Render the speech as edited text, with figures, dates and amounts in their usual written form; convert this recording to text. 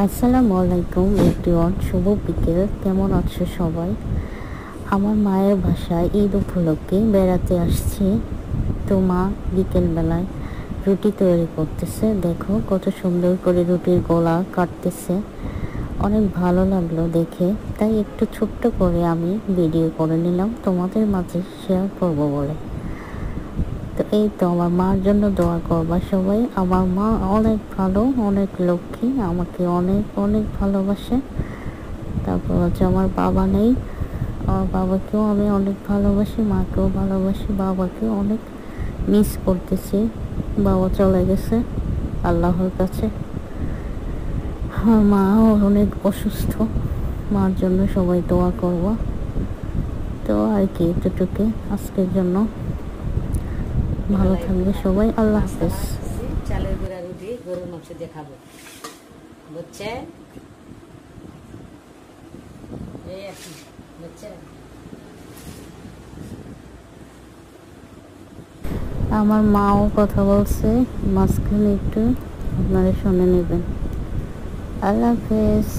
আসসালামু আলাইকুম এভরিওয়ান, শুভ বিকেল। কেমন আছো সবাই? আমার মায়ের বাসায় ঈদ উপলক্ষে বেড়াতে আসছি। তো মা বিকেলবেলায় রুটি তৈরি করতেছে। দেখো কত সুন্দর করে রুটির গোলা কাটতেছে। অনেক ভালো লাগলো দেখে, তাই একটু ছোট্ট করে আমি ভিডিও করে নিলাম তোমাদের মাঝে শেয়ার করব বলে। তো এই তো আমার মার জন্য দোয়া করবা সবাই। আমার মা অনেক ভালো, অনেক লক্ষ্মী, আমাকে অনেক অনেক ভালোবাসে। তারপর হচ্ছে আমার বাবা নেই, আমার বাবাকেও আমি অনেক ভালোবাসি, মাকেও ভালোবাসি, বাবাকেও অনেক মিস করতেছি। বাবা চলে গেছে আল্লাহর কাছে। আমার মাও অনেক অসুস্থ, মার জন্য সবাই দোয়া করবো। তো আর কি, এতটুকু আজকের জন্য। ভালো থাকবে সবাই, আল্লাহ হাফেজ। চালের গুঁড়া রুটি গরুর মাংস দিয়ে খাবো, বুঝছেন? এই আর কি, বুঝছেন? আমার মাও কথা বলছে, মাঝখানে একটু আপনারা শুনে নেবেন। আল্লাহ হাফেজ।